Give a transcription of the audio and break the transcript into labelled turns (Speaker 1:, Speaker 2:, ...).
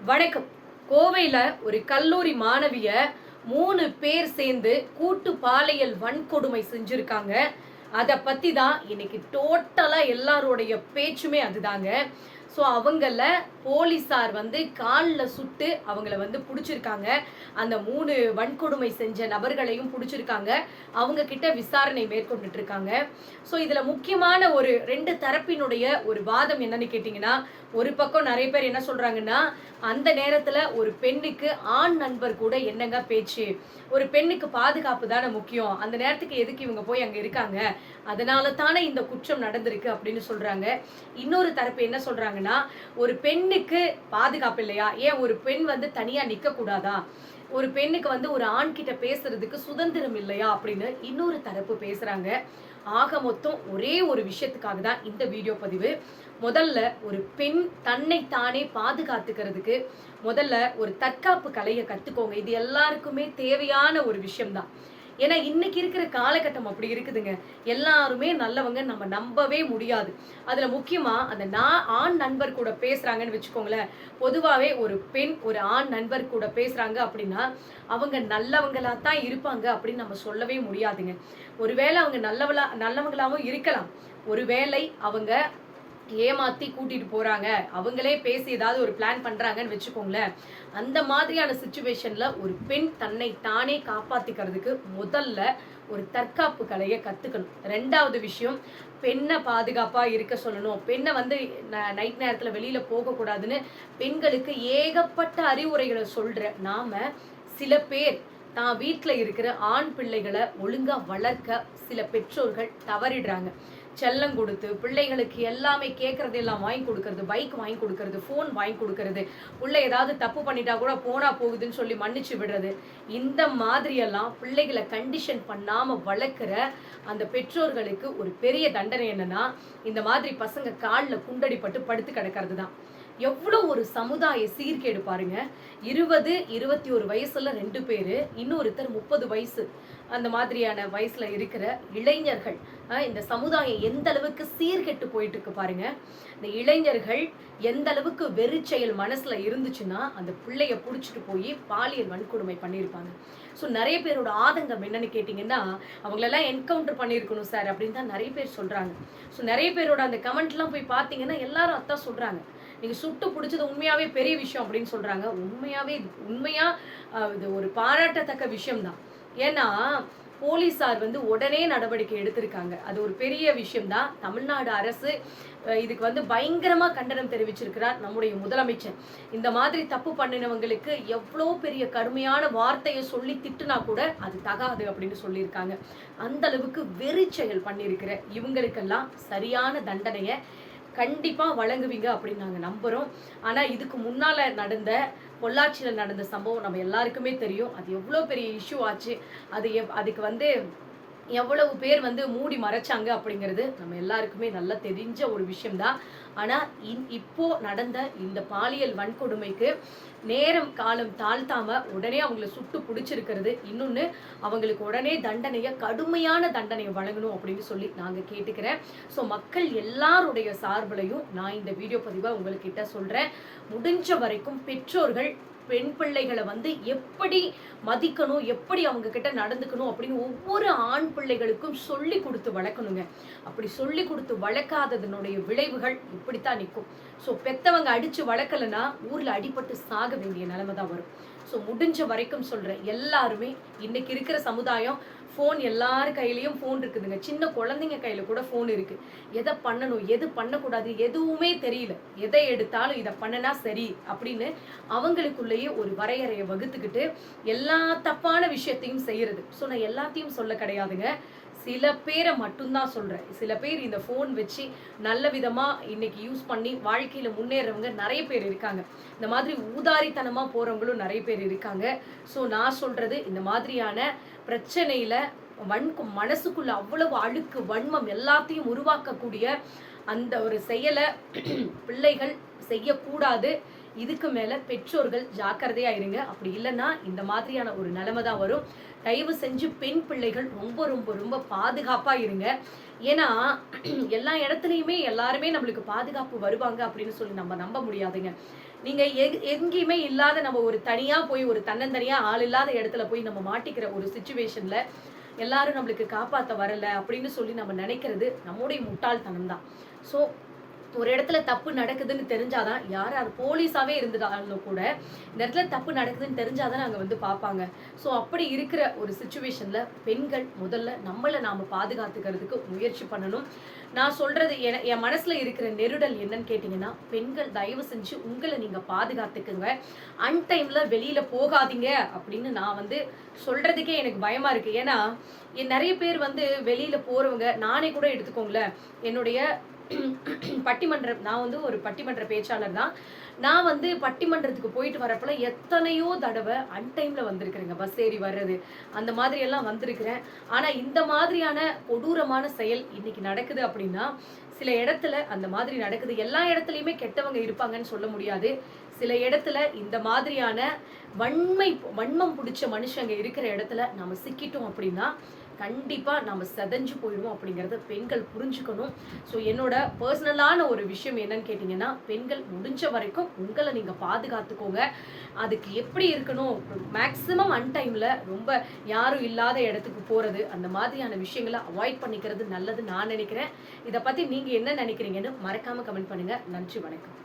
Speaker 1: வணக்கம். கோவையில ஒரு கல்லூரி மாணவிய 3 பேர் சேர்ந்து கூட்டு பாலியல் வன்கொடுமை செஞ்சிருக்காங்க. அத பத்தி தான் இன்னைக்கு டோட்டலா எல்லாருடைய பேச்சுமே அதுதாங்க. அவங்கள போலீசார் கால்ல சுட்டு அவங்கள புடிச்சிருக்காங்க. அந்த 3 வன்கொடுமை செஞ்ச நபர்களையும் புடிச்சிருக்காங்க. அவங்க கிட்ட விசாரணை மேற்கொண்டுட்டு இருக்காங்க. இதுல முக்கியமான ஒரு 2 தரப்பினுடைய ஒரு வாதம் என்னன்னு கேட்டீங்கன்னா, ஒரு பக்கம் நெறைய பேர் என்ன சொல்றாங்கன்னா, அந்த நேரத்துல ஒரு பெண்ணுக்கு ஆண் நண்பர் கூட என்னங்க பேச்சு? ஒரு பெண்ணுக்கு பாதுகாப்பு தானே முக்கியம். அந்த நேரத்துக்கு எதுக்கு இவங்க போய் அங்க இருக்காங்க? அதனால தானே இந்த குற்றம் நடந்திருக்கு அப்படின்னு சொல்றாங்க. இன்னொரு தரப்பு என்ன சொல்றாங்கன்னா, ஒரு பெண்ணுக்கு பாதுகாப்பு இல்லையா? ஏன் ஒரு பெண் தனியா நிக்க கூடாதா? ஒரு பெண்ணுக்கு ஒரு ஆண் கிட்ட பேசுறதுக்கு சுதந்திரம் இல்லையா? அப்படின்னு இன்னொரு தரப்பு பேசுறாங்க. ஆக மொத்தம் ஒரே ஒரு விஷயத்துக்காக தான் இந்த வீடியோ பதிவு. முதல்ல ஒரு பெண் தன்னை தானே பாதுகாத்துக்கிறதுக்கு முதல்ல ஒரு தற்காப்பு கலையை கத்துக்கோங்க. இது எல்லாருக்குமே தேவையான ஒரு விஷயம் தான். ஏன்னா இன்னைக்கு இருக்கிற காலகட்டம் அப்படி இருக்குதுங்க. எல்லாருமே நல்லவங்க நம்ம நம்பவே முடியாது. அதுல முக்கியமா அந்த ஆண் நண்பர் கூட பேசுறாங்கன்னு வச்சுக்கோங்களேன். பொதுவாவே ஒரு பெண் ஒரு ஆண் நண்பர் கூட பேசுறாங்க அப்படின்னா அவங்க நல்லவங்களா தான் இருப்பாங்க அப்படின்னு நம்ம சொல்லவே முடியாதுங்க. ஒருவேளை அவங்க நல்லவங்களாவும் இருக்கலாம். ஒருவேளை அவங்க ஏமாத்தி கூட்டிட்டு போறாங்க, அவங்களே பேசி ஏதாவது ஒரு பிளான் பண்றாங்கன்னு வச்சுக்கோங்களேன். அந்த மாதிரியான சிச்சுவேஷன்ல ஒரு பெண் தன்னை தானே காப்பாத்திக்கிறதுக்கு முதல்ல ஒரு தற்காப்பு கலையை கத்துக்கணும். 2வது விஷயம், பெண்ணை பாதுகாப்பா இருக்க சொல்லணும். பெண்ணை நைட் நேரத்துல வெளியில போகக்கூடாதுன்னு பெண்களுக்கு ஏகப்பட்ட அறிவுரைகளை சொல்ற நாம, சில பேர் தான் வீட்டுல இருக்கிற ஆண் பிள்ளைகளை ஒழுங்கா வளர்க்க சில பெற்றோர்கள் தவறிடுறாங்க. செல்லம் கொடுத்து பிள்ளைகளுக்கு எல்லாமே கேட்கறதெல்லாம் வாங்கி கொடுக்கறது, பைக் வாங்கி கொடுக்கறது, ஃபோன் வாங்கி கொடுக்கறது, பிள்ளை ஏதாவது தப்பு பண்ணிட்டா கூட போனா போகுதுன்னு சொல்லி மன்னிச்சு விடுறது. இந்த மாதிரியெல்லாம் பிள்ளைகளை கண்டிஷன் பண்ணாம வளர்க்குற அந்த பெற்றோர்களுக்கு ஒரு பெரிய தண்டனை என்னன்னா, இந்த மாதிரி பசங்க காலில் குண்டடிப்பட்டு படுத்து கிடக்கிறது தான். எவ்வளோ ஒரு சமுதாய சீர்கேடு பாருங்க. 20, 21 வயசுல 2 பேரு, இன்னொருத்தர் 30 வயசு. அந்த மாதிரியான வயசுல இருக்கிற இளைஞர்கள், இந்த சமுதாயம் எந்த அளவுக்கு சீர்கெட்டு போயிட்டு இருக்கு பாருங்க. இந்த இளைஞர்கள் எந்த அளவுக்கு வெறிச்செயல் மனசுல இருந்துச்சுன்னா அந்த பிள்ளைய புடிச்சிட்டு போய் பாலியல் வன்கொடுமை பண்ணியிருப்பாங்க. நிறைய பேரோட ஆதங்கம் என்னன்னு கேட்டீங்கன்னா, அவங்களெல்லாம் என்கவுண்டர் பண்ணியிருக்கணும் சார் அப்படின்னு தான் நிறைய பேர் சொல்றாங்க. நிறைய பேரோட அந்த கமெண்ட்லாம் போய் பார்த்தீங்கன்னா எல்லாரும் அதான் சொல்றாங்க. நீங்க சுட்டு பிடிச்சது உண்மையாவே பெரிய விஷயம் அப்படின்னு சொல்றாங்க. உண்மையா இது ஒரு பாராட்டத்தக்க விஷயம் தான். ஏன்னா போலீசார் உடனே நடவடிக்கை எடுத்திருக்காங்க. அது ஒரு பெரிய விஷயம் தான். தமிழ்நாடு அரசு இதுக்கு பயங்கரமா கண்டனம் தெரிவிச்சிருக்கிறார் நம்முடைய முதலமைச்சர். இந்த மாதிரி தப்பு பண்ணினவங்களுக்கு எவ்வளோ பெரிய கடுமையான வார்த்தையை சொல்லி திட்டுனா கூட அது தகாது அப்படின்னு சொல்லியிருக்காங்க. அந்த அளவுக்கு வெறி செயல் பண்ணியிருக்கிற இவங்களுக்கெல்லாம் சரியான தண்டனையை கண்டிப்பா வழங்குவீங்க அப்படின்னு நாங்க நம்புறோம். ஆனா இதுக்கு முன்னால நடந்த பொள்ளாச்சியில நடந்த சம்பவம் நம்ம எல்லாருக்குமே தெரியும். அது எவ்வளவு பெரிய இஷ்யூ ஆச்சு. அதுக்கு எவ்வளவு பேர் மூடி மறைச்சாங்க அப்படிங்கிறது நம்ம எல்லாருக்குமே நல்லா தெரிஞ்ச ஒரு விஷயம்தான். ஆனா இப்போ நடந்த இந்த பாலியல் வன்கொடுமைக்கு நேரம் காலம் தாழ்த்தாம உடனே அவங்கள சுட்டு பிடிச்சிருக்கிறது, இன்னொன்னு அவங்களுக்கு உடனே கடுமையான தண்டனையை வழங்கணும் அப்படின்னு சொல்லி நாங்க கேட்டுக்கிறேன். மக்கள் எல்லாருடைய சார்பிலையும் நான் இந்த வீடியோ பதிவை உங்ககிட்ட சொல்றேன். முடிஞ்ச வரைக்கும் பெற்றோர்கள் பெண் பிள்ளைகளை எப்படி மதிக்கணும், எப்படி அவங்க கிட்ட நடந்துக்கணும் அப்படின்னு ஒவ்வொரு ஆண் பிள்ளைகளுக்கும் சொல்லி கொடுத்து வளர்க்கணுங்க. அப்படி சொல்லி கொடுத்து வளர்க்காததனுடைய விளைவுகள் இப்படித்தான் நிற்கும். பெத்தவங்க அடிச்சு வளர்க்கலன்னா ஊர்ல அடிபட்டு சாக வேண்டிய நிலைமை தான் வரும். முடிஞ்ச வரைக்கும் சொல்றேன், எல்லாருமே இன்னைக்கு இருக்கிற சமுதாயம், ஃபோன் எல்லார் கையிலயும் ஃபோன் இருக்குதுங்க. சின்ன குழந்தைங்க கையில கூட ஃபோன் இருக்கு. எதை பண்ணணும் எது பண்ணக்கூடாது எதுவுமே தெரியல. எதை எடுத்தாலும் இதை பண்ணனா சரி அப்படின்னு அவங்களுக்குள்ளேயே ஒரு வரையறையை வகுத்துக்கிட்டு எல்லா தப்பான விஷயத்தையும் செய்யறது. நான் எல்லாத்தையும் சொல்ல கிடையாதுங்க, சில பேரை மட்டும்தான் சொல்றேன். சில பேர் இந்த ஃபோன் வச்சு நல்ல விதமா இன்னைக்கு யூஸ் பண்ணி வாழ்க்கையில முன்னேறவங்க நிறைய பேர் இருக்காங்க. இந்த மாதிரி ஊதாரித்தனமா போறவங்களும் நிறைய பேர் இருக்காங்க. நான் சொல்றது, இந்த மாதிரியான பிரச்சனையில மனசுக்குள்ள அவ்வளவு அழுக்கு வன்மம் எல்லாத்தையும் உருவாக்கக்கூடிய அந்த ஒரு செயலை பிள்ளைகள் செய்யக்கூடாது. இதுக்கு மேல பெற்றோர்கள் ஜாக்கிரதையா இருங்க. அப்படி இல்லைன்னா இந்த மாதிரியான ஒரு நிலைமை தான் வரும். தயவு செஞ்சு பெண் பிள்ளைகள் ரொம்ப ரொம்ப ரொம்ப பாதுகாப்பா இருங்க. ஏன்னா எல்லா இடத்துலையுமே எல்லாருமே நம்மளுக்கு பாதுகாப்பு வருவாங்க அப்படின்னு சொல்லி நம்ம நம்ப முடியாதுங்க. நீங்க எங்கேயுமே இல்லாத நம்ம ஒரு தனியா போய் ஒரு தன்னந்தனியா ஆள் இல்லாத இடத்துல போய் நம்ம மாட்டிக்கிற ஒரு சிச்சுவேஷன்ல எல்லாரும் நம்மளுக்கு காப்பாத்த வரல அப்படின்னு சொல்லி நம்ம நினைக்கிறது நம்முடைய முட்டாள்தனம் தான். ஸோ ஒரு இடத்துல தப்பு நடக்குதுன்னு தெரிஞ்சாதான் யார் யார் போலீஸாவே இருந்துட்டாலும் கூட இந்த இடத்துல தப்பு நடக்குதுன்னு தெரிஞ்சாதான் அங்க வந்து பார்ப்பாங்க. ஸோ அப்படி இருக்கிற ஒரு சிச்சுவேஷன்ல பெண்கள் முதல்ல நம்மளை நாம பாதுகாத்துக்கிறதுக்கு முயற்சி பண்ணணும். நான் சொல்றது என் மனசுல இருக்கிற நெருடல் என்னன்னு கேட்டீங்கன்னா, பெண்கள் தயவு செஞ்சு உங்களை நீங்க பாதுகாத்துக்குங்க. அன்டைம்ல வெளியில போகாதீங்க அப்படின்னு நான் வந்து சொல்றதுக்கே எனக்கு பயமா இருக்கு. ஏன்னா நிறைய பேர் வந்து வெளியில போறவங்க, நானே கூட எடுத்துக்கோங்களேன், என்னுடைய பட்டிமன்றம், நான் வந்து ஒரு பட்டிமன்ற பேச்சாளர் தான். நான் வந்து பட்டிமன்றத்துக்கு போயிட்டு வரப்பல எத்தனையோ தடவை அன்டைம்ல வந்திருக்கிறேங்க. பஸ் ஏறி வர்றது அந்த மாதிரி எல்லாம் வந்திருக்கிறேன். ஆனா இந்த மாதிரியான கொடூரமான செயல் இன்னைக்கு நடக்குது அப்படின்னா, சில இடத்துல அந்த மாதிரி நடக்குது. எல்லா இடத்துலயுமே கெட்டவங்க இருப்பாங்கன்னு சொல்ல முடியாது. சில இடத்துல இந்த மாதிரியான வன்மம் பிடிச்ச மனுஷங்க இருக்கிற இடத்துல நம்ம சிக்கிட்டோம் அப்படின்னா கண்டிப்பா நம்ம செதஞ்சு போயிடுவோம் அப்படிங்கறத பெண்கள் புரிஞ்சுக்கணும். ஸோ என்னோட பர்சனலான ஒரு விஷயம் என்னன்னு கேட்டீங்கன்னா, பெண்கள் முடிஞ்ச வரைக்கும் உங்களை நீங்க பாதுகாத்துக்கோங்க. அதுக்கு எப்படி இருக்கணும், மேக்சிமம் அன்டைம்ல ரொம்ப யாரும் இல்லாத இடத்துக்கு போறது, அந்த மாதிரியான விஷயங்களை அவாய்ட் பண்ணிக்கிறது நல்லது நான் நினைக்கிறேன். இதை பத்தி நீங்க என்ன நினைக்கிறீங்கன்னு மறக்காம கமெண்ட் பண்ணுங்க. நன்றி, வணக்கம்.